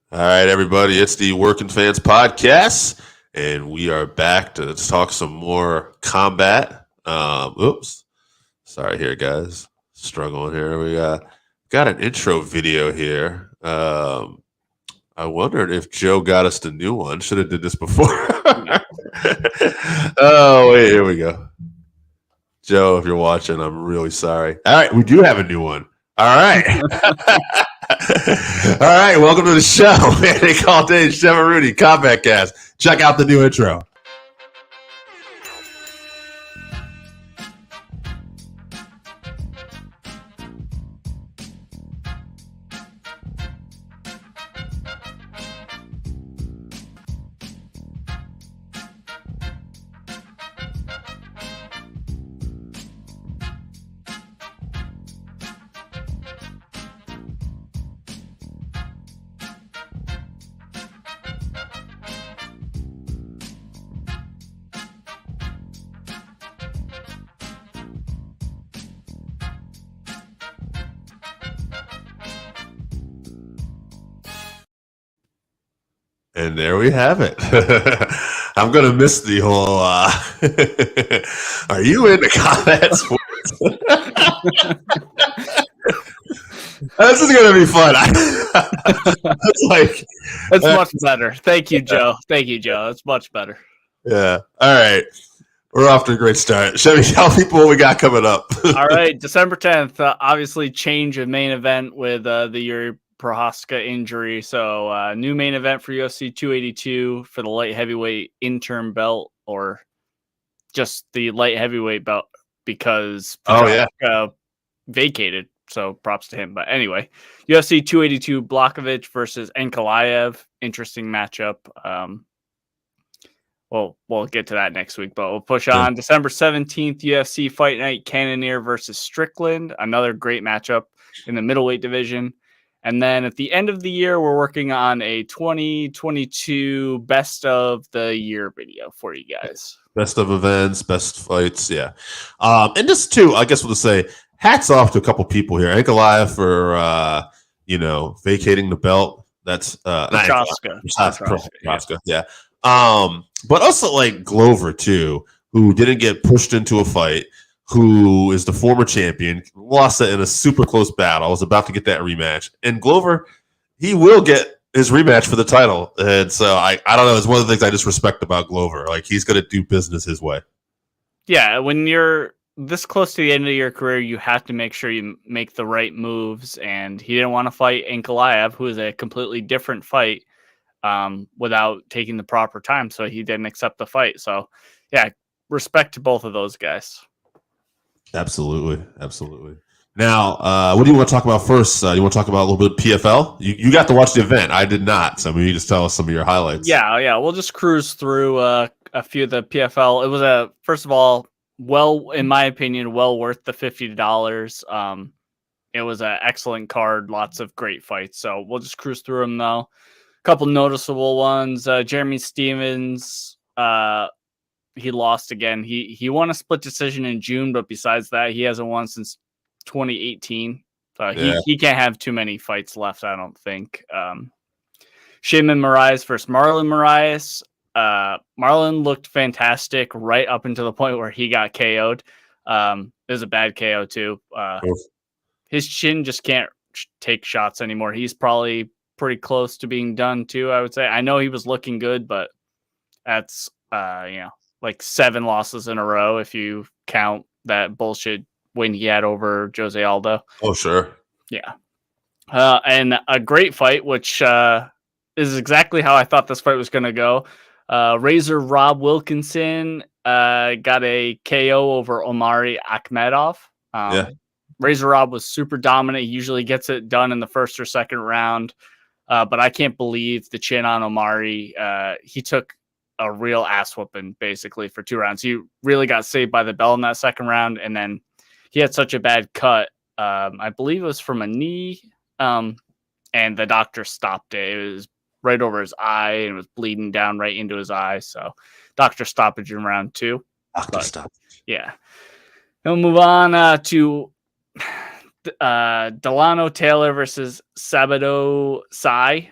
All right, everybody, it's the Working Fans Podcast, and we are back to talk some more combat. Oops, sorry here, guys. Struggling here. We got an intro video here. I wondered if Joe got us the new one. Should have did this before. Oh, wait, here we go. Joe, if you're watching, I'm really sorry. All right, we do have a new one. All right. All right, welcome to the show. They call Dave Chevy Combatcast. Check out the new intro. And there we have it. I'm going to miss the whole, are you into combat sports? This is going to be fun. It's much better. Thank you, Joe. Thank you, Joe. It's much better. Yeah. All right. We're off to a great start. Chevy, tell people what we got coming up. All right. December 10th, obviously change of main event with the Eryk Prohaska injury. So new main event for UFC 282 for the light heavyweight interim belt, or just the light heavyweight belt, because Prohaska vacated. So props to him. But anyway, UFC 282 Blachowicz versus Ankalaev. Interesting matchup. We'll get to that next week, but we'll push on. December 17th, UFC Fight Night, Cannonier versus Strickland. Another great matchup in the middleweight division. And then at the end of the year, we're working on a 2022 best of the year video for you guys. Best of events, best fights, yeah. And just too, I guess we'll just say hats off to a couple people here. Ankalaev for vacating the belt. That's Prohaska, yeah. But also like Glover too, who didn't get pushed into a fight, who is the former champion, lost it in a super close battle, was about to get that rematch. And Glover, he will get his rematch for the title. And so I don't know, it's one of the things I just respect about Glover. Like, he's going to do business his way. Yeah, when you're this close to the end of your career, you have to make sure you make the right moves. And he didn't want to fight Ankalaev, who is a completely different fight, without taking the proper time. So he didn't accept the fight. So, yeah, respect to both of those guys. Absolutely. Now, what do you want to talk about first? You want to talk about a little bit of PFL? You got to watch the event. I did not. So maybe just tell us some of your highlights. Yeah. We'll just cruise through a few of the PFL. It was first of all, in my opinion, well worth the $50. It was an excellent card. Lots of great fights. So we'll just cruise through them though. A couple noticeable ones. Jeremy Stevens, he lost again. He won a split decision in June, but besides that, he hasn't won since 2018. He can't have too many fights left, I don't think. Shimon Moraes versus Marlon Moraes. Marlon looked fantastic right up until the point where he got KO'd. It was a bad KO too. His chin just can't take shots anymore. He's probably pretty close to being done too, I would say. I know he was looking good, but that's like 7 losses in a row if you count that bullshit win he had over Jose Aldo. Oh, sure. Yeah. And a great fight, which is exactly how I thought this fight was going to go. Razor Rob Wilkinson got a KO over Omari Akhmedov. Razor Rob was super dominant. He usually gets it done in the first or second round. But I can't believe the chin on Omari. He took a real ass whooping basically for 2 rounds. He really got saved by the bell in that second round. And then he had such a bad cut. I believe it was from a knee. And the doctor stopped it. It was right over his eye and it was bleeding down right into his eye. So doctor stoppage in round 2. Doctor stoppage. Yeah. We'll move on to Delano Taylor versus Sabado Sai.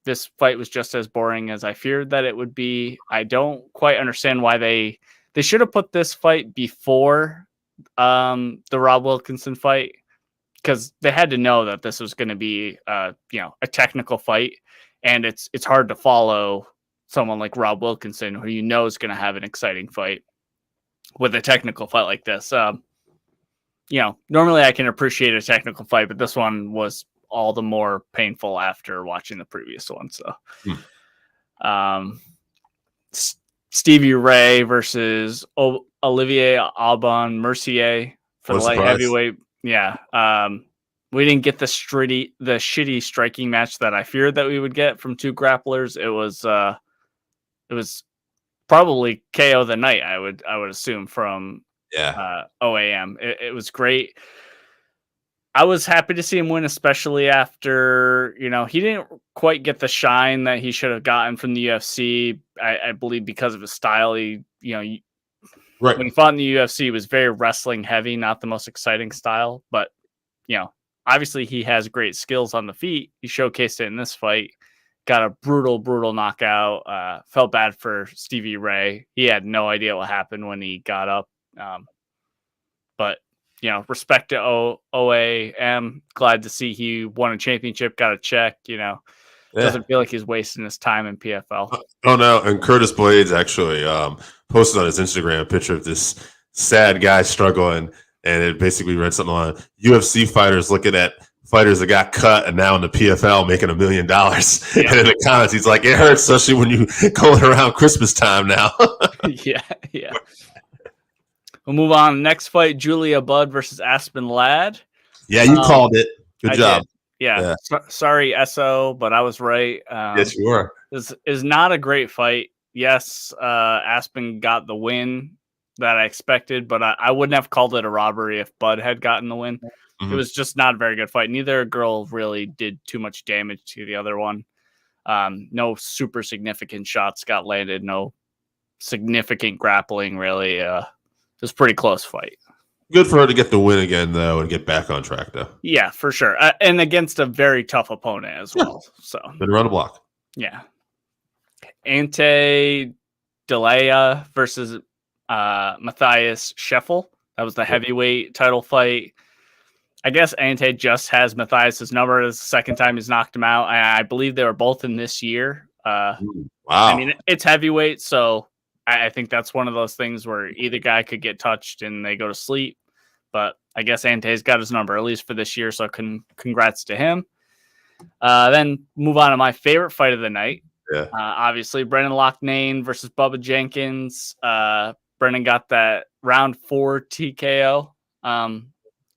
This fight was just as boring as I feared that it would be. I don't quite understand why they should have put this fight before the Rob Wilkinson fight, because they had to know that this was going to be a technical fight, and it's hard to follow someone like Rob Wilkinson, who is going to have an exciting fight, with a technical fight like this. Normally I can appreciate a technical fight, but this one was all the more painful after watching the previous one. So, Stevie Ray versus Olivier Aubin Mercier for the light heavyweight. Yeah. We didn't get the shitty striking match that I feared that we would get from two grapplers. It was probably KO of the night, I would assume, from OAM. It was great. I was happy to see him win, especially after, he didn't quite get the shine that he should have gotten from the UFC. I believe because of his style. When he fought in the UFC, it was very wrestling heavy, not the most exciting style. But, obviously he has great skills on the feet. He showcased it in this fight. Got a brutal knockout. Felt bad for Stevie Ray. He had no idea what happened when he got up. But, respect to OAM. Glad to see he won a championship, got a check, Doesn't feel like he's wasting his time in PFL. Oh, no. And Curtis Blades actually posted on his Instagram a picture of this sad guy struggling. And it basically read something on UFC fighters looking at fighters that got cut and now in the PFL making $1 million. Yeah. And in the comments, he's like, it hurts, especially when you going around Christmas time now. Yeah. We'll move on. Next fight, Julia Budd versus Aspen Ladd. Yeah, you called it. Good job. Did. Yeah. Sorry, SO, but I was right. Yes, you were. This is not a great fight. Yes, Aspen got the win that I expected, but I wouldn't have called it a robbery if Budd had gotten the win. Mm-hmm. It was just not a very good fight. Neither girl really did too much damage to the other one. No super significant shots got landed. No significant grappling, really. It was a pretty close fight. Good for her to get the win again, though, and get back on track, though. Yeah, for sure. And against a very tough opponent as well. So been around the block. Yeah. Ante Delaya versus Matthias Scheffel. That was the heavyweight title fight. I guess Ante just has Matthias's number. It's the second time he's knocked him out. I believe they were both in this year. Wow. I mean, it's heavyweight, so I think that's one of those things where either guy could get touched and they go to sleep. But I guess Ante's got his number, at least for this year, so congrats to him. Then move on to my favorite fight of the night. Yeah. Obviously, Brendan Loughnane versus Bubba Jenkins. Brendan got that round 4 TKO.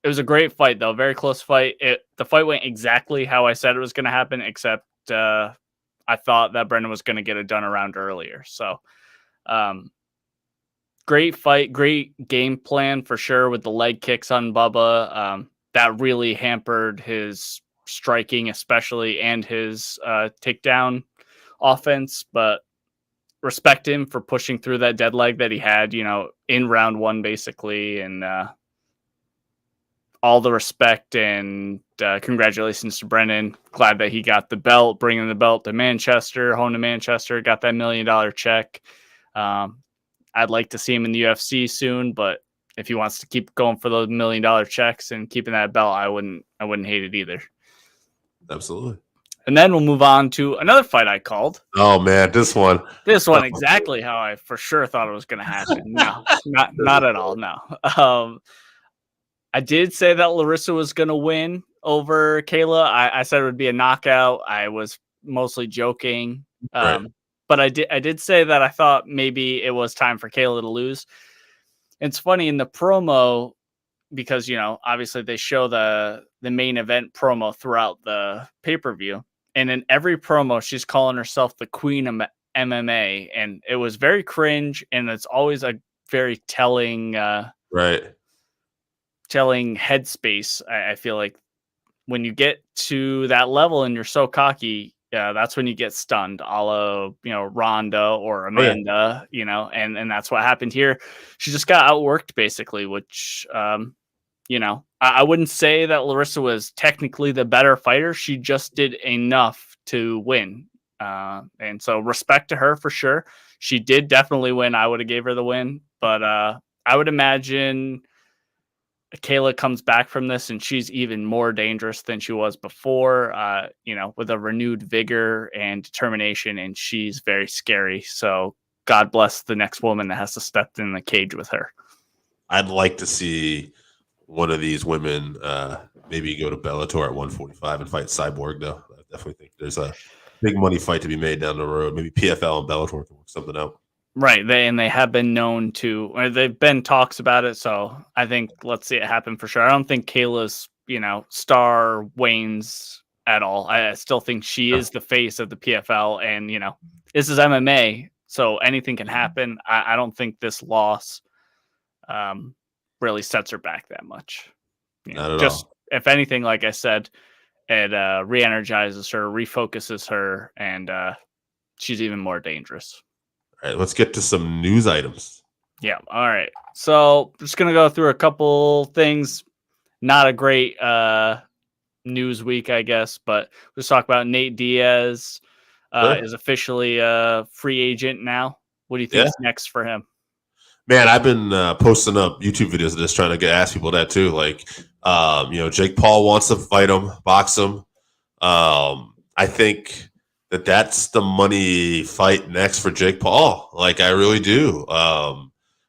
It was a great fight, though. Very close fight. The fight went exactly how I said it was going to happen, except I thought that Brendan was going to get it done a round earlier. So, great fight, great game plan for sure with the leg kicks on Bubba. That really hampered his striking, especially, and his takedown offense. But respect him for pushing through that dead leg that he had, in round 1, basically. And all the respect and congratulations to Brennan. Glad that he got the belt, bringing the belt to Manchester, home to Manchester, got that $1 million check. I'd like to see him in the UFC soon, but if he wants to keep going for those $1 million checks and keeping that belt, I wouldn't hate it either. Absolutely. And then we'll move on to another fight I called. Oh man, this one exactly how I for sure thought it was going to happen. No, not at all. No. I did say that Larissa was going to win over Kayla. I said it would be a knockout. I was mostly joking. Right. But I did say that I thought maybe it was time for Kayla to lose. It's funny in the promo, because, obviously they show the main event promo throughout the pay-per-view. And in every promo, she's calling herself the queen of MMA. And it was very cringe. And it's always a very telling headspace. I feel like when you get to that level and you're so cocky, that's when you get stunned, a la, Ronda or Amanda, and that's what happened here. She just got outworked, basically, which, I wouldn't say that Larissa was technically the better fighter. She just did enough to win. And so respect to her for sure. She did definitely win. I would have gave her the win, but I would imagine Kayla comes back from this and she's even more dangerous than she was before, with a renewed vigor and determination, and she's very scary. So God bless the next woman that has to step in the cage with her. I'd like to see one of these women maybe go to Bellator at 145 and fight Cyborg, though. I definitely think there's a big money fight to be made down the road. Maybe PFL and Bellator can work something out. Right. They have been known to, or they've been talks about it. So I think let's see it happen for sure. I don't think Kayla's, star wanes at all. I still think she is the face of the PFL, and, this is MMA, so anything can happen. I don't think this loss really sets her back that much. Not at all. If anything, like I said, it re-energizes her, refocuses her, and she's even more dangerous. All right, let's get to some news items. Yeah. All right. So just going to go through a couple things. Not a great news week, I guess, but let's talk about Nate Diaz is officially a free agent now. What do you think is next for him? Man, I've been posting up YouTube videos of this, trying to ask people that too. Like, Jake Paul wants to fight him, box him. I think that's the money fight next for Jake Paul. Like, I really do.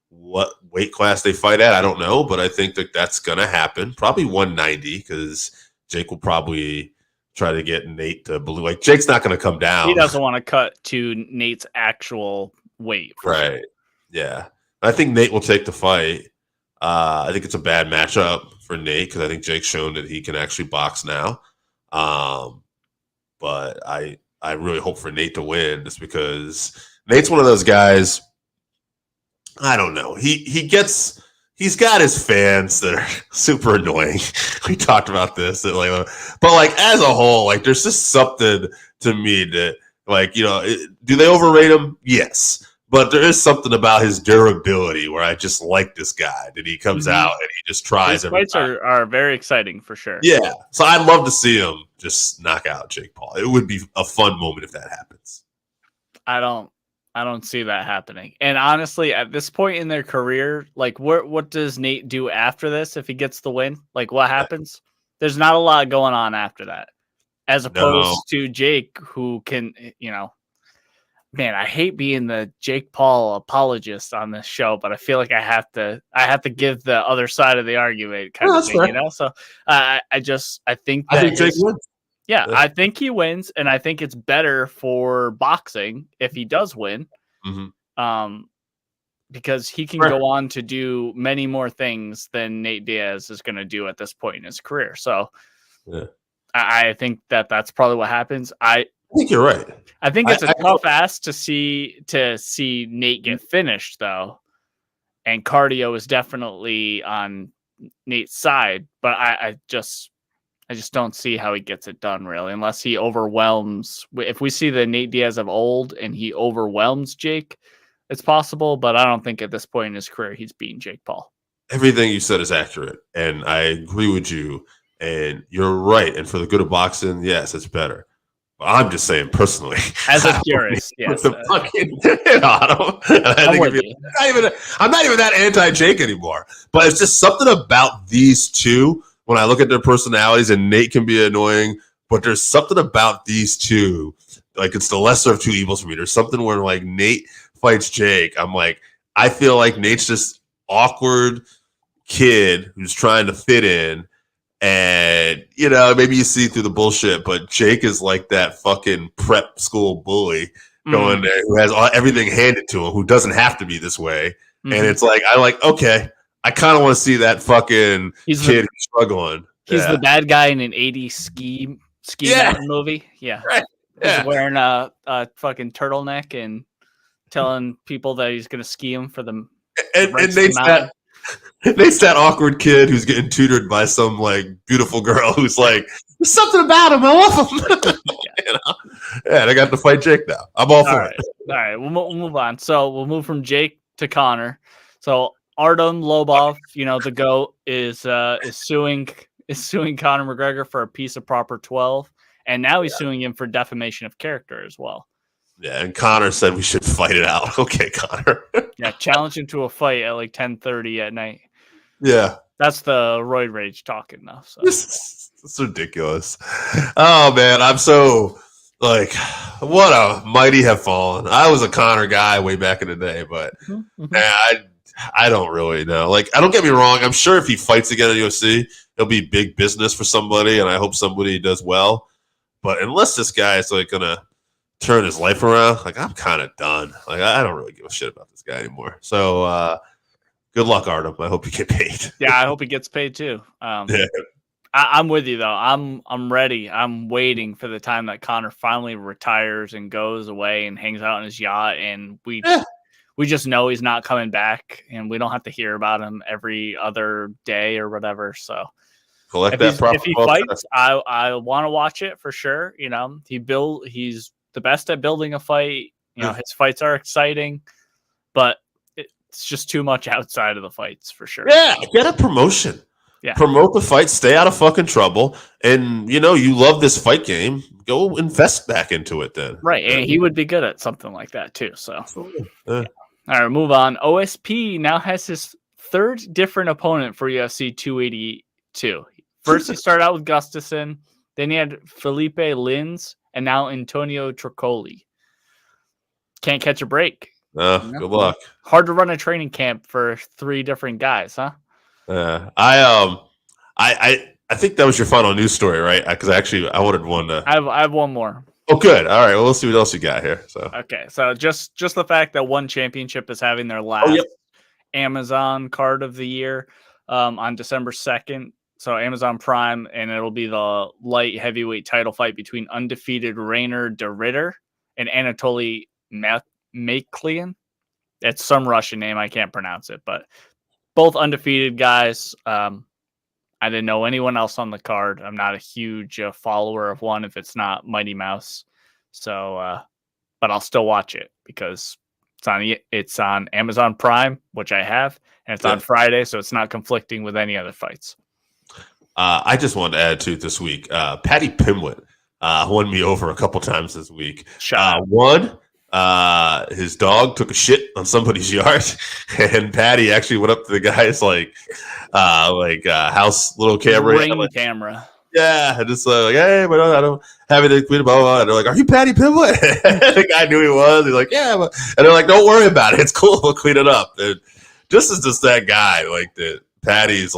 What weight class they fight at, I don't know, but I think that's going to happen. Probably 190, because Jake will probably try to get Nate to believe. Like, Jake's not going to come down. He doesn't want to cut to Nate's actual weight. Right. Sure. Yeah. I think Nate will take the fight. I think it's a bad matchup for Nate, because I think Jake's shown that he can actually box now. But I really hope for Nate to win, just because Nate's one of those guys. I don't know. He's got his fans that are super annoying. We talked about this, but as a whole, there's just something to me that, do they overrate him? Yes. But there is something about his durability where I just like this guy, that he comes out and he just tries. His fights are very exciting for sure. Yeah. So I'd love to see him just knock out Jake Paul. It would be a fun moment if that happens. I don't see that happening. And honestly, at this point in their career, what does Nate do after this if he gets the win? What happens? There's not a lot going on after that. As opposed to Jake, who can, man, I hate being the Jake Paul apologist on this show, but I feel like I have to give the other side of the argument kind of thing, right. So I think Jake wins. Yeah, I think he wins, and I think it's better for boxing if he does win, because he can go on to do many more things than Nate Diaz is going to do at this point in his career. So I think that's probably what happens. I think you're right. I think it's a tough ask to see Nate get finished, though, and cardio is definitely on Nate's side, but I just don't see how he gets it done, really, unless he overwhelms. If we see the Nate Diaz of old and he overwhelms Jake, it's possible, but I don't think at this point in his career he's beating Jake Paul. Everything you said is accurate, and I agree with you, and you're right. And for the good of boxing, yes, it's better. But I'm just saying personally. As a purist, yes. I'm not even that anti-Jake anymore, but it's just something about these two. When I look at their personalities, and Nate can be annoying, but there's something about these two, it's the lesser of two evils for me. There's something where Nate fights Jake, I feel like Nate's just awkward kid who's trying to fit in, and maybe you see through the bullshit, but Jake is like that fucking prep school bully going there who has everything handed to him, who doesn't have to be this way, and it's okay. I kind of want to see that fucking kid struggling. He's the bad guy in an 80s ski mountain movie. Yeah. Right. He's wearing a fucking turtleneck and telling people that he's going to ski him for them. And Nate's that awkward kid who's getting tutored by some beautiful girl who's there's something about him. I love him. And I got to fight Jake now. I'm all for it. All right. We'll move on. So we'll move from Jake to Connor. So Artem Lobov, the GOAT, is suing Conor McGregor for a piece of proper 12, and now he's suing him for defamation of character as well. Yeah, and Conor said we should fight it out. Okay, Conor. Yeah, challenge him to a fight at like 10:30 at night. Yeah. That's the roid rage talking now. So. It's ridiculous. Oh, man, I'm so, what a mighty have fallen. I was a Conor guy way back in the day, but I don't really know. I don't get me wrong. I'm sure if he fights again in UFC, it'll be big business for somebody, and I hope somebody does well. But unless this guy is going to turn his life around, I'm kind of done. I don't really give a shit about this guy anymore. So good luck, Artem. I hope you get paid. Yeah, I hope he gets paid too. Yeah. I'm with you though. I'm ready. I'm waiting for the time that Conor finally retires and goes away and hangs out on his yacht, and we just know he's not coming back, and we don't have to hear about him every other day or whatever. So if he fights, I want to watch it for sure. He's the best at building a fight. His fights are exciting, but it's just too much outside of the fights for sure. Yeah, get a promotion. Yeah. Promote the fight, stay out of fucking trouble, and you love this fight game. Go invest back into it then. Right, and he would be good at something like that too. So, All right, move on. OSP now has his third different opponent for UFC 282. First, he started out with Gustafsson, then he had Felipe Lins, and now Antonio Tricoli. Can't catch a break. Good luck. Hard to run a training camp for three different guys, huh? I think that was your final news story, right? Because I wanted one to. I have one more. Oh, good. All right. Well, we'll see what else you got here. So okay. So just the fact that One Championship is having their last Amazon card of the year on December 2nd. So Amazon Prime, and it'll be the light heavyweight title fight between undefeated Rainer de Ritter and Anatoly Maklian. It's some Russian name. I can't pronounce it, but both undefeated guys. I didn't know anyone else on the card. I'm not a huge follower of one if it's not Mighty Mouse. So, but I'll still watch it because it's on Amazon Prime, which I have, and it's on Friday, so it's not conflicting with any other fights. I just wanted to add to this week. Paddy Pimblett won me over a couple times this week. One. His dog took a shit on somebody's yard, and Patty actually went up to the guy's house little camera. Camera. Yeah, just hey, but I don't have anything clean, blah, blah, blah. And they're like, "Are you Paddy Pimblett?" The guy knew he was. He's like, "Yeah," and they're like, "Don't worry about it. It's cool. We'll clean it up." And just that guy, that Patty's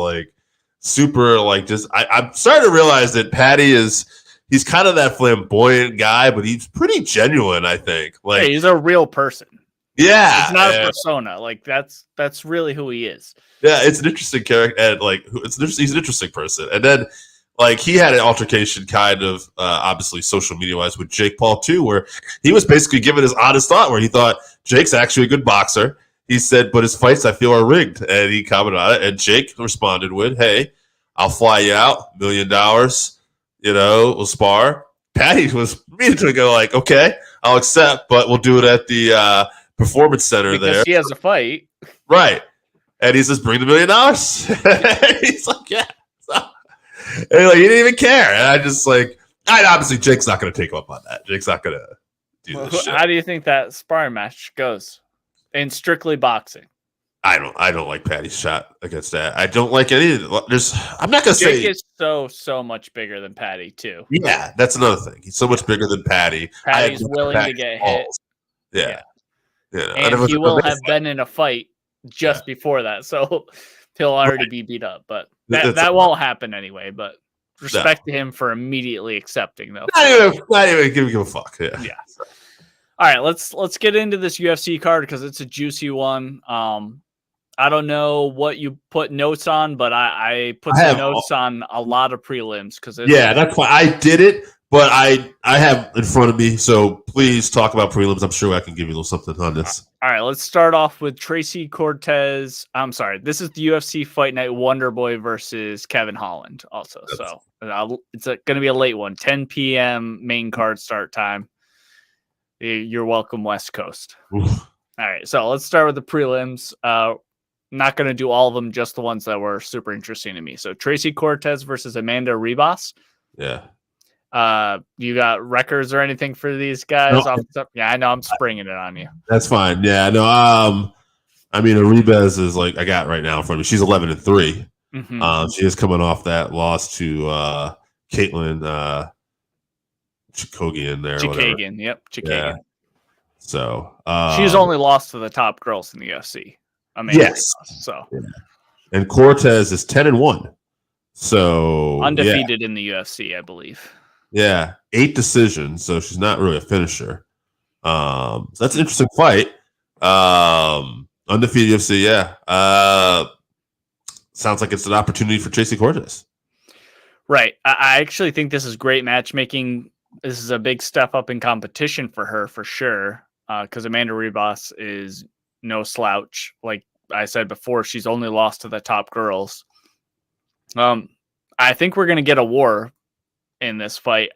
super I'm starting to realize that Patty is. He's kind of that flamboyant guy, but he's pretty genuine, I think. He's a real person. Yeah. It's not a persona. That's really who he is. Yeah, it's an interesting character, and he's an interesting person. And then he had an altercation kind of obviously social media wise with Jake Paul too, where he was basically giving his honest thought where he thought Jake's actually a good boxer. He said, but his fights I feel are rigged. And he commented on it, and Jake responded with, "Hey, I'll fly you out, $1 million. We'll spar." Patty was immediately go okay, I'll accept, but we'll do it at the performance center because there. He has a fight. Right. And he says, "Bring the $1 million." He's like, yeah. And he didn't even care. And I just obviously Jake's not going to take him up on that. Jake's not going to do this shit. How do you think that sparring match goes in strictly boxing? I don't like Patty's shot against that. I don't like any of it. I'm not gonna say Jake is so much bigger than Patty too. Yeah, that's another thing. He's so much bigger than Patty. Patty's willing to get hit. Yeah. And he will have been in a fight just before that, so he'll already be beat up. But that won't happen anyway. But respect to him for immediately accepting though. Not even give a fuck. Yeah. All right, let's get into this UFC card because it's a juicy one. I don't know what you put notes on, but I put some notes on a lot of prelims because that's why I did it. But I have in front of me, so please talk about prelims. I'm sure I can give you a little something on this. All right, let's start off with Tracy Cortez. I'm sorry, this is the UFC Fight Night Wonderboy versus Kevin Holland. Also, it's going to be a late one, 10 p.m. main card start time. You're welcome, West Coast. All right, so let's start with the prelims. not going to do all of them, just the ones that were super interesting to me. So Tracy Cortez versus Amanda Ribas. Yeah. You got records or anything for these guys? No, yeah, I know I'm springing it on you. that's fine. Yeah, no. I mean, Arribas is like I got right now in front of me. She's 11-3. Mm-hmm. She is coming off that loss to Caitlin Chikagian there. Chikagian, yep, Chikagian. Yeah. So she's only lost to the top girls in the UFC. Yes. So and Cortez is 10-1. So undefeated in the UFC, I believe. Yeah, 8 decisions. So she's not really a finisher. So that's an interesting fight. Undefeated UFC, yeah. Sounds like it's an opportunity for Tracy Cortez. Right. I actually think this is great matchmaking. This is a big step up in competition for her, for sure. Because Amanda Ribas is no slouch. Like I said before, she's only lost to the top girls. I think we're going to get a war in this fight.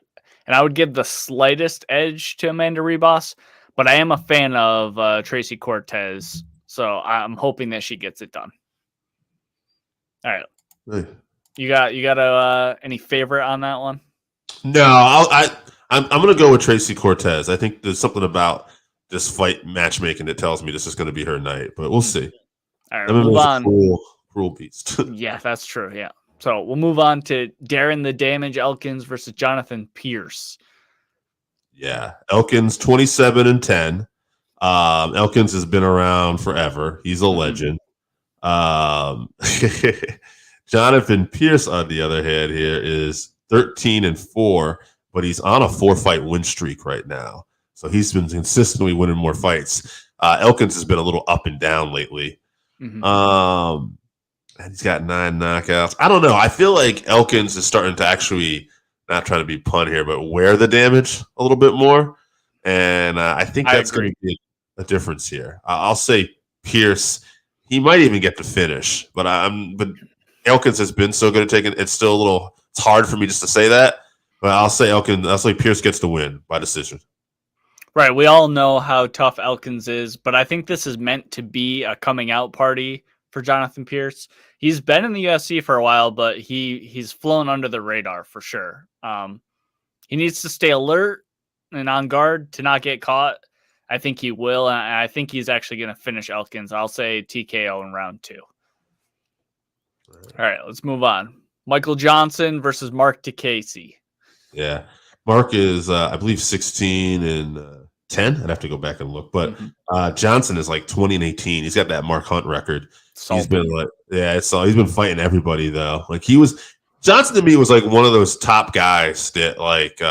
And I would give the slightest edge to Amanda Ribas. But I am a fan of Tracy Cortez. So I'm hoping that she gets it done. All right. Hey. You got any favorite on that one? No, I'm going to go with Tracy Cortez. I think there's something about this fight matchmaking that tells me this is going to be her night, but we'll see. All right, move on. Cruel beast. Yeah, that's true. Yeah. So we'll move on to Darren the Damage Elkins versus Jonathan Pierce. Yeah, Elkins 27-10. Elkins has been around forever. He's a legend. Jonathan Pierce, on the other hand, here is 13-4, but he's on a 4-fight win streak right now. So he's been consistently winning more fights. Elkins has been a little up and down lately. Mm-hmm. And he's got 9 knockouts. I don't know. I feel like Elkins is starting to actually, not trying to be pun here, but wear the damage a little bit more. And I think that's going to be a difference here. I'll say Pierce. He might even get the finish, but Elkins has been so good at taking. It's hard for me just to say that, but I'll say Elkins. I'll say Pierce gets the win by decision. Right. We all know how tough Elkins is, but I think this is meant to be a coming out party for Jonathan Pierce. He's been in the UFC for a while, but he's flown under the radar for sure. He needs to stay alert and on guard to not get caught. I think he will, and I think he's actually going to finish Elkins. I'll say TKO in round 2. All right, let's move on. Michael Johnson versus Mark DeCasey. Yeah, Mark is, I believe, 16-10. I'd have to go back and look, but Johnson is like 20-18. He's got that Mark Hunt record. He's been he's been fighting everybody though. Like Johnson to me was like one of those top guys that like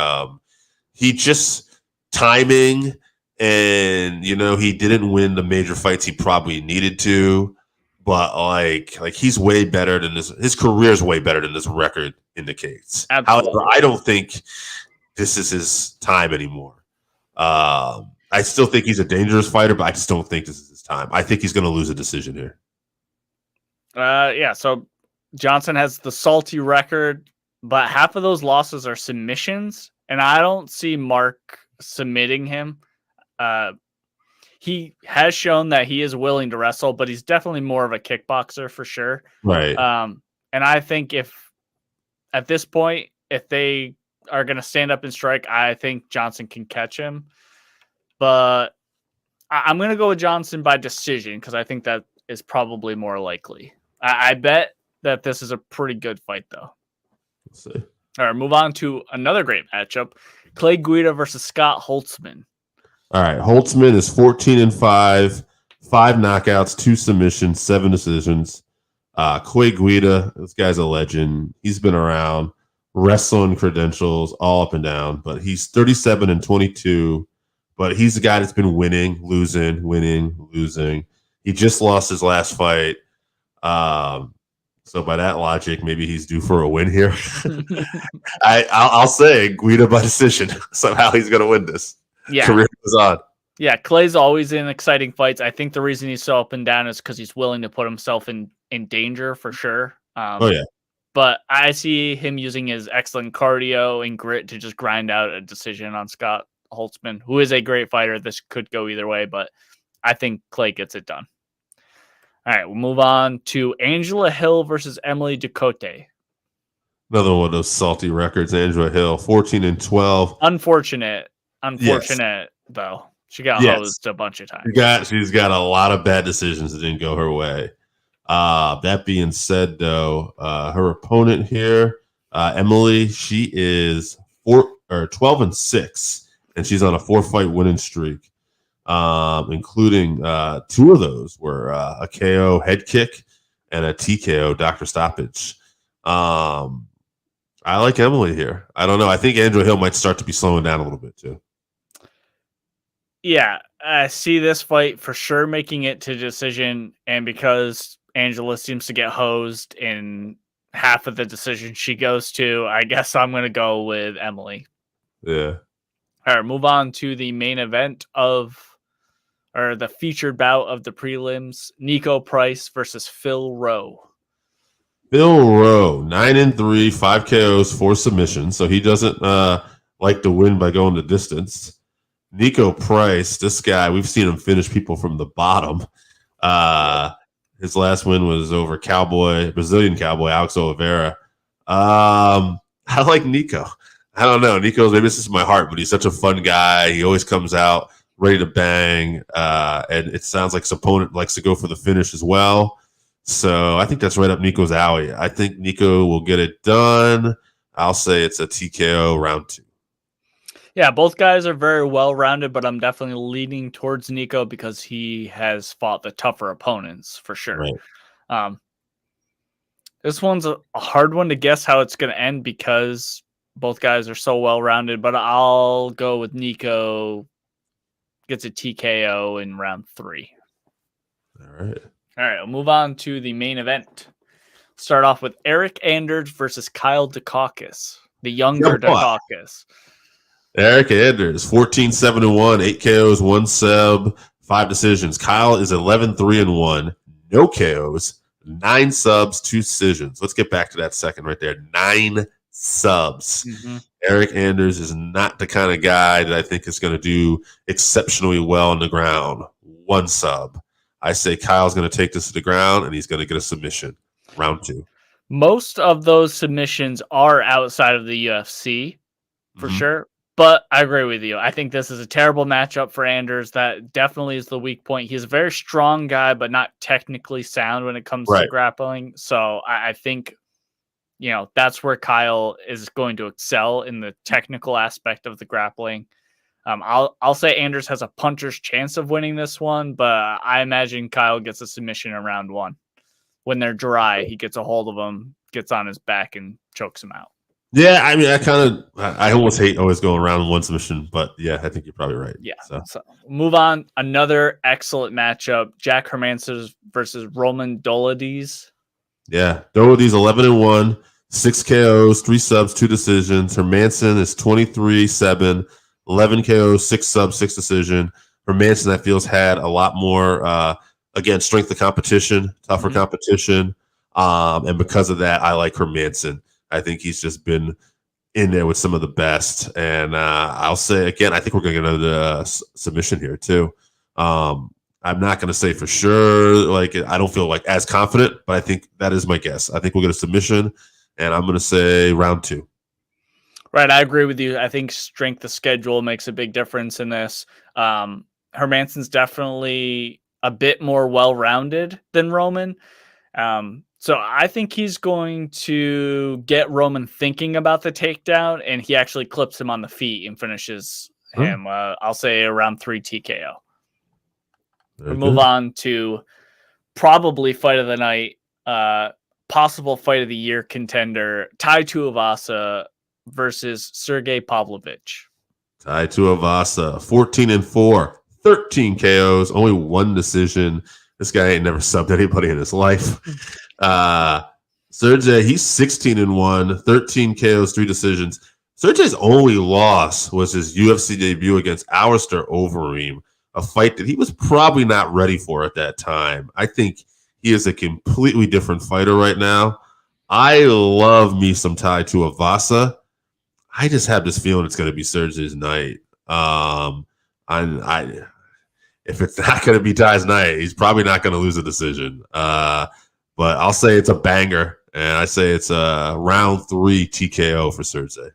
he just timing. And he didn't win the major fights he probably needed to, but like he's way better than this. His career is way better than this record indicates. Absolutely. However, I don't think this is his time anymore. I still think he's a dangerous fighter, but I just don't think this is his time. I think he's going to lose a decision here. Yeah. So Johnson has the salty record, but half of those losses are submissions, and I don't see Mark submitting him. He has shown that he is willing to wrestle, but he's definitely more of a kickboxer for sure. Right. And I think if at this point, if they are going to stand up and strike, I think Johnson can catch him. But I'm going to go with Johnson by decision because I think that is probably more likely. I bet that this is a pretty good fight, though. Let's see. All right, move on to another great matchup. Clay Guida versus Scott Holtzman. All right, Holtzman is 14-5, 5 knockouts, 2 submissions, 7 decisions. Clay Guida, this guy's a legend. He's been around, wrestling credentials all up and down, but he's 37-22. But he's the guy that's been winning, losing. He just lost his last fight. So by that logic, maybe he's due for a win here. I'll say Guida by decision. Somehow he's going to win this. Yeah. Career goes on. Yeah, Clay's always in exciting fights. I think the reason he's so up and down is because he's willing to put himself in danger for sure. But I see him using his excellent cardio and grit to just grind out a decision on Scott Holtzman, who is a great fighter. This could go either way, but I think Clay gets it done. All right, we'll move on to Angela Hill versus Emily Ducote. Another one of those salty records. Angela Hill, 14-12. Unfortunate, though. She got hosed a bunch of times. She's got a lot of bad decisions that didn't go her way. That being said, though, her opponent here, Emily, she is 12-6, and she's on a 4-fight winning streak, including 2 of those were a KO head kick and a TKO doctor stoppage. I like Emily here. I don't know. I think Angela Hill might start to be slowing down a little bit too. Yeah, I see this fight for sure making it to decision, and because Angela seems to get hosed in half of the decisions she goes to, I guess I'm going to go with Emily. Yeah. All right, move on to the main event the featured bout of the prelims, Nico Price versus Phil Rowe. Phil Rowe, 9-3, 5 KOs, 4 submissions. So he doesn't like to win by going the distance. Nico Price, this guy, we've seen him finish people from the bottom. His last win was over Brazilian cowboy, Alex Oliveira. I like Nico. I don't know. Nico's, maybe this is my heart, but he's such a fun guy. He always comes out ready to bang. And it sounds like his opponent likes to go for the finish as well. So I think that's right up Nico's alley. I think Nico will get it done. I'll say it's a TKO round 2. Yeah, both guys are very well-rounded, but I'm definitely leaning towards Nico because he has fought the tougher opponents for sure. Right. This one's a hard one to guess how it's going to end because both guys are so well-rounded, but I'll go with Nico gets a TKO in round 3. All right. All right, we'll move on to the main event. Start off with Eryk Anders versus Kyle Daukaus, the younger Daukaus. Eryk Anders, 14-7-1, 8 KOs, 1 sub, 5 decisions. Kyle is 11-3-1, no KOs, 9 subs, 2 decisions. Let's get back to that second right there. 9 subs. Mm-hmm. Eryk Anders is not the kind of guy that I think is going to do exceptionally well on the ground. 1 sub. I say Kyle's going to take this to the ground, and he's going to get a submission. Round 2. Most of those submissions are outside of the UFC, for sure. But I agree with you. I think this is a terrible matchup for Anders. That definitely is the weak point. He's a very strong guy, but not technically sound when it comes to grappling. So I think, that's where Kyle is going to excel in the technical aspect of the grappling. I'll say Anders has a puncher's chance of winning this one, but I imagine Kyle gets a submission in round 1. When they're dry, he gets a hold of him, gets on his back, and chokes him out. Yeah, I mean, I almost hate always going around 1 submission, but yeah, I think you're probably right. Yeah. So move on. Another excellent matchup: Jack Hermansson versus Roman Dolidze. Yeah, Dolidze 11-1, 6 KOs, 3 subs, 2 decisions. Hermansson is 23-7. 11 KOs, 6 subs, 6 decision. Hermansson, I feel, has had a lot more, again, strength of competition, tougher competition. And because of that, I like Hermansson. I think he's just been in there with some of the best. And I'll say, again, I think we're going to get another submission here, too. I'm not going to say for sure. I don't feel as confident, but I think that is my guess. I think we'll get a submission, and I'm going to say round 2. Right, I agree with you. I think strength of schedule makes a big difference in this. Hermansson's definitely a bit more well-rounded than Roman. So I think he's going to get Roman thinking about the takedown, and he actually clips him on the feet and finishes him. I'll say around 3 TKO. We'll move on to probably fight of the night, possible fight of the year contender, Tai Tuavasa versus Sergei Pavlovich. Tai Tuavasa, 14-4, 13 KOs, only 1 decision. This guy ain't never subbed anybody in his life. Sergei, he's 16-1, 13 KOs, 3 decisions. Sergei's only loss was his UFC debut against Alistair Overeem, a fight that he was probably not ready for at that time. I think he is a completely different fighter right now. I love me some Tai Tuavasa. I just have this feeling it's going to be Sergei's night. if it's not going to be Tai's night, he's probably not going to lose a decision. But I'll say it's a banger, and I say it's a round 3 TKO for Sergei.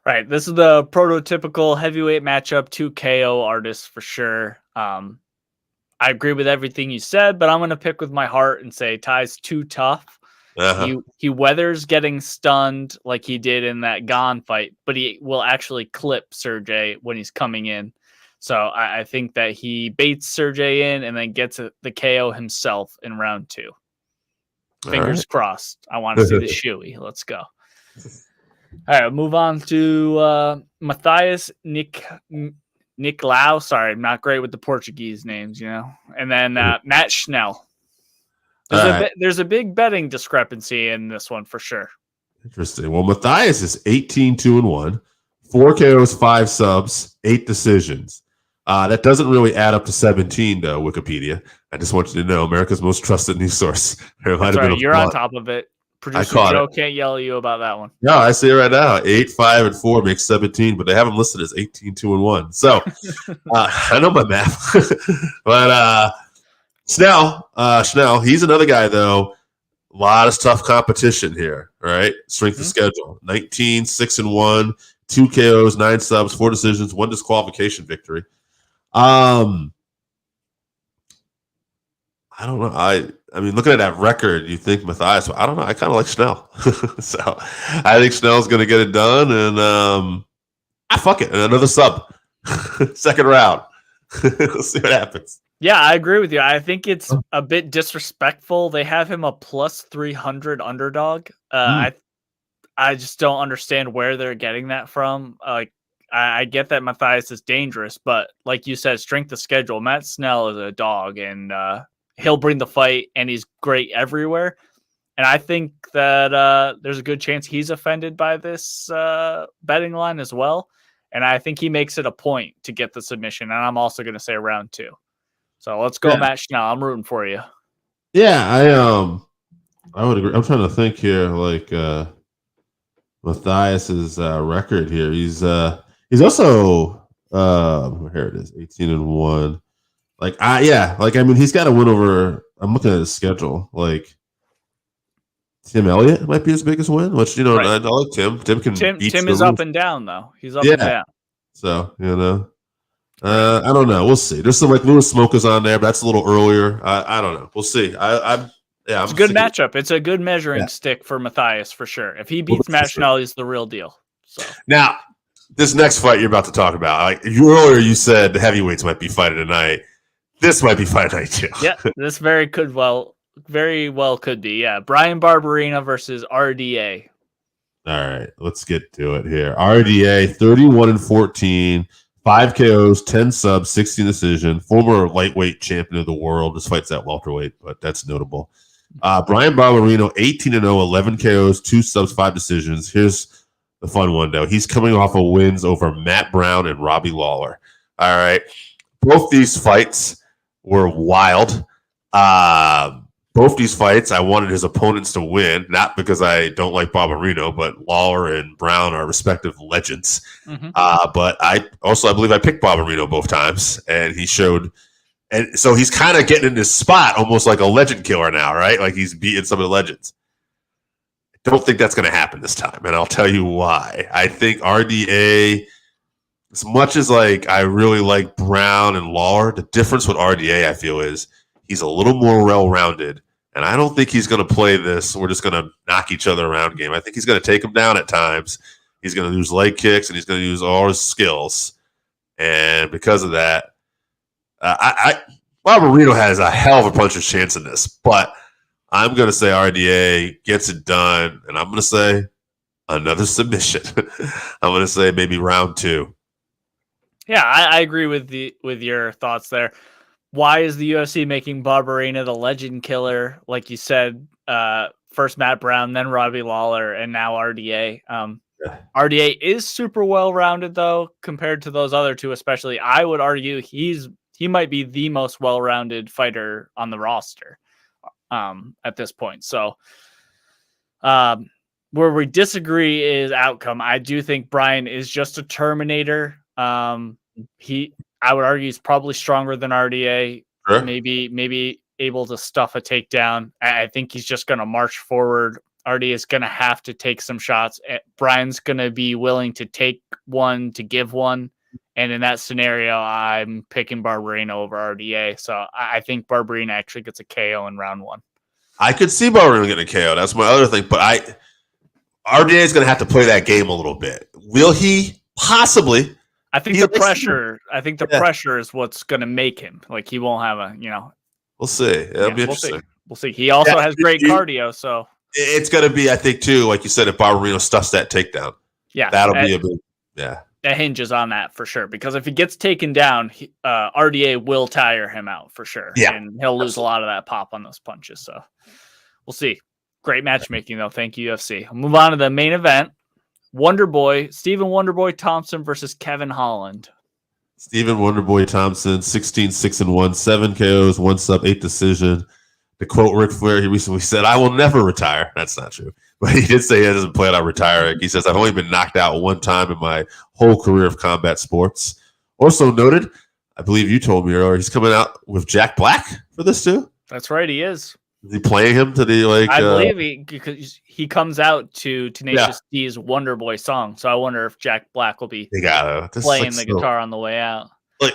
Right. This is the prototypical heavyweight matchup, 2 KO artists for sure. I agree with everything you said, but I'm going to pick with my heart and say Tai's too tough. He weathers getting stunned like he did in that Gone fight, but he will actually clip Sergei when he's coming in. So I think that he baits Sergei in and then gets the KO himself in round 2. Fingers crossed. I want to see the shoey. Let's go. All right, move on to Matheus Nicolau. Sorry, I'm not great with the Portuguese names, And then Matt Schnell. There's a big betting discrepancy in this one for sure. Interesting. Well, Matheus is 18-2-1, 4 KOs, 5 subs, 8 decisions. That doesn't really add up to 17, though, Wikipedia. I just want you to know, America's most trusted news source. That's right. You're on top of it. Producer Joe can't yell at you about that one. No, I see it right now. 8, 5, and 4 makes 17, but they have him listed as 18-2-1. So I know my math. But Schnell, he's another guy, though. A lot of tough competition here, right? Strength of schedule. 19, 6-1, 2 KOs, 9 subs, 4 decisions, 1 disqualification victory. I don't know. I mean, looking at that record, you think Matheus, I don't know. I kind of like Schnell. So I think Schnell's going to get it done. And fuck it. Another sub. Second round. We'll see what happens. Yeah, I agree with you. I think it's a bit disrespectful. They have him a plus 300 underdog. I just don't understand where they're getting that from. I get that Matheus is dangerous, but like you said, strength of schedule. Matt Schnell is a dog, and he'll bring the fight, and he's great everywhere. And I think that there's a good chance he's offended by this betting line as well. And I think he makes it a point to get the submission. And I'm also going to say round 2. So let's go, Matt Schnell. I'm rooting for you. Yeah, I would agree. I'm trying to think here, like Matthias's record here. He's also here it is, 18-1. He's got to win over. I'm looking at his schedule. Like Tim Elliott might be his biggest win, which right. I like Tim. Tim is up and down though. He's up and down. So I don't know. We'll see. There's some like Louis Smokers on there, but that's a little earlier. I don't know. We'll see. It's a good matchup. It's a good measuring stick for Matheus for sure. If he beats Matt Schnell, he's the real deal. So now, this next fight you're about to talk about, earlier you said the heavyweights might be fighting tonight. This might be fight night too. Yeah, this very well could be. Yeah, Bryan Barbarena versus RDA. All right, let's get to it here. RDA 31-14. 5 KOs, 10 subs, 16 decision. Former lightweight champion of the world. This fight's at welterweight, but that's notable. Bryan Barbarena, 18-0, 11 KOs, 2 subs, 5 decisions. Here's the fun one, though. He's coming off of wins over Matt Brown and Robbie Lawler. All right. Both these fights were wild. Both these fights, I wanted his opponents to win, not because I don't like Barbarena, but Lawler and Brown are respective legends. Mm-hmm. But I believe I picked Barbarena both times, and he showed. And so he's kind of getting in this spot almost like a legend killer now, right? Like he's beating some of the legends. I don't think that's going to happen this time, and I'll tell you why. I think RDA, as much as I really like Brown and Lawler, the difference with RDA, I feel, is he's a little more well-rounded, and I don't think he's going to play this. We're just going to knock each other around game. I think he's going to take him down at times. He's going to use leg kicks, and he's going to use all his skills. And because of that, Barbarena has a hell of a puncher's chance in this. But I'm going to say RDA gets it done, and I'm going to say another submission. I'm going to say maybe round 2. Yeah, I agree with your thoughts there. Why is the UFC making Barbarena the legend killer? Like you said, first Matt Brown, then Robbie Lawler, and now RDA. RDA is super well-rounded, though, compared to those other two, especially. I would argue he might be the most well-rounded fighter on the roster at this point. So where we disagree is outcome. I do think Bryan is just a Terminator. I would argue he's probably stronger than RDA. Sure. Maybe able to stuff a takedown. I think he's just going to march forward. RDA is going to have to take some shots. Bryan's going to be willing to take one to give one. And in that scenario, I'm picking Barbarena over RDA. So I think Barbarena actually gets a KO in round 1. I could see Barbarena getting a KO. That's my other thing. But RDA is going to have to play that game a little bit. Will he? Possibly. I think the pressure. I think the pressure is what's going to make him. Like he won't have a. We'll see. It'll be interesting. We'll see. He also has great cardio, so it's going to be. I think too, like you said, if Barbarena stuffs that takedown, that'll be a big. Yeah, that hinges on that for sure. Because if he gets taken down, RDA will tire him out for sure. Yeah, and he'll lose a lot of that pop on those punches. So we'll see. Great matchmaking though. Thank you, UFC. We'll move on to the main event. Stephen Wonderboy Thompson versus Kevin Holland. Stephen Wonderboy Thompson, 16-6-1, 7 KOs, 1 sub, 8 decision. To quote Ric Flair, he recently said, "I will never retire." That's not true. But he did say he doesn't plan on retiring. He says, "I've only been knocked out 1 time in my whole career of combat sports." Also noted, I believe you told me earlier, he's coming out with Jack Black for this too. That's right, he is. Is he playing him to the I believe because he comes out to Tenacious D's Wonder Boy song. So I wonder if Jack Black will be playing the guitar on the way out. Like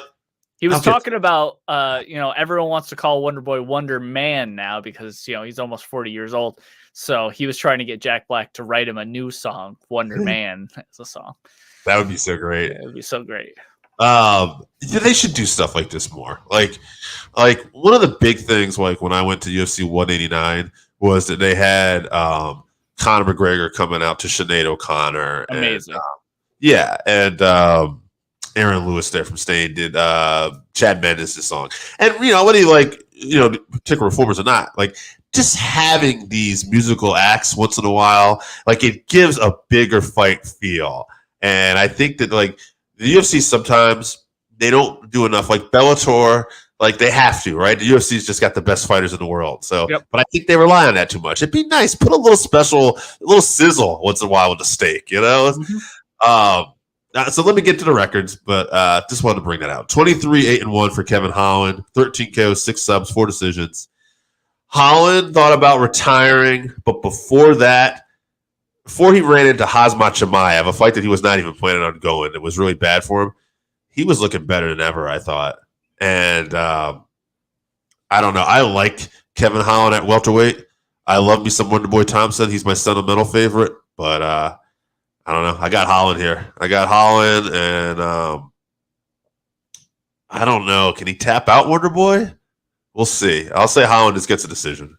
he was talking about everyone wants to call Wonder Boy Wonder Man now because he's almost 40 years old. So he was trying to get Jack Black to write him a new song, Wonder Man as a song. That would be so great. It would be so great. They should do stuff like this more. Like one of the big things, like when I went to UFC 189, was that they had Conor McGregor coming out to Sinead O'Connor. Amazing. And Aaron Lewis there from Stain did Chad Mendes' song. And whether you particular performers or not, like just having these musical acts once in a while, like it gives a bigger fight feel. And I think that the UFC sometimes they don't do enough. Like Bellator, like they have to, right? The UFC's just got the best fighters in the world. So, But I think they rely on that too much. It'd be nice, put a little sizzle once in a while with the steak, So let me get to the records, but just wanted to bring that out. 23-8-1 for Kevin Holland, 13 KOs, 6 subs, 4 decisions. Holland thought about retiring, but before he ran into Khamzat Chimaev, a fight that he was not even planning on going, it was really bad for him. He was looking better than ever, I thought. And I don't know. I like Kevin Holland at welterweight. I love me some Wonderboy Thompson. He's my sentimental favorite. But I don't know. I got Holland here. And I don't know. Can he tap out Wonderboy? We'll see. I'll say Holland just gets a decision.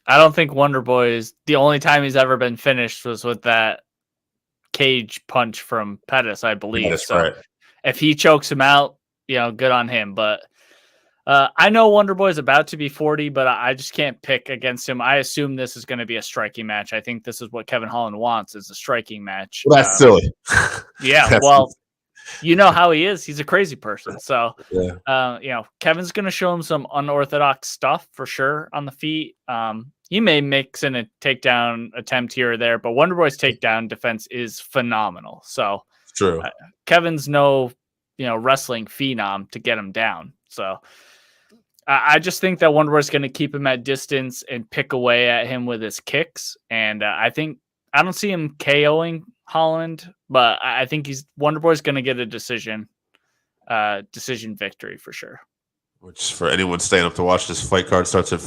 I don't think Wonderboy is the only time he's ever been finished was with that cage punch from Pettis, I believe. That's right. If he chokes him out, good on him. But I know Wonderboy is about to be 40, but I just can't pick against him. I assume this is going to be a striking match. I think this is what Kevin Holland wants is a striking match. Well, that's silly. Yeah, you know how he is. He's a crazy person. So, Kevin's going to show him some unorthodox stuff for sure on the feet. He may mix in a takedown attempt here or there, but Wonderboy's takedown defense is phenomenal. So, true. Kevin's no, wrestling phenom to get him down. So, I just think that Wonderboy's going to keep him at distance and pick away at him with his kicks. And I don't see him KOing Holland, but I think Wonderboy's going to get a decision victory for sure. Which for anyone staying up to watch this fight card starts at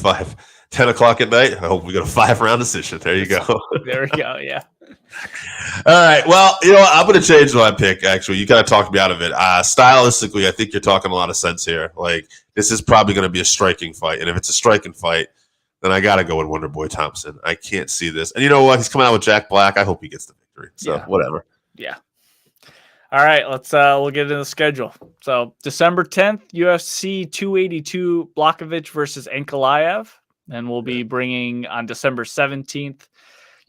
10 o'clock at night. I hope we get a 5-round decision. There you go. There we go. Yeah. All right. Well, I'm going to change my pick. Actually, you kind of talked me out of it. Stylistically, I think you're talking a lot of sense here. Like this is probably going to be a striking fight, and if it's a striking fight, then I got to go with Wonderboy Thompson. I can't see this. And you know what? He's coming out with Jack Black. I hope he gets the victory. So whatever. Yeah. All right, we'll get into the schedule. So December 10th, UFC 282 Blachowicz versus Ankalaev. And we'll be bringing on December 17th,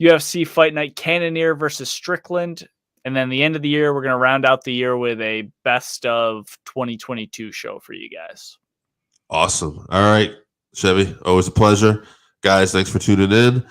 UFC Fight Night Cannonier versus Strickland. And then the end of the year, we're going to round out the year with a best of 2022 show for you guys. Awesome. All right, Chevy, always a pleasure. Guys, thanks for tuning in.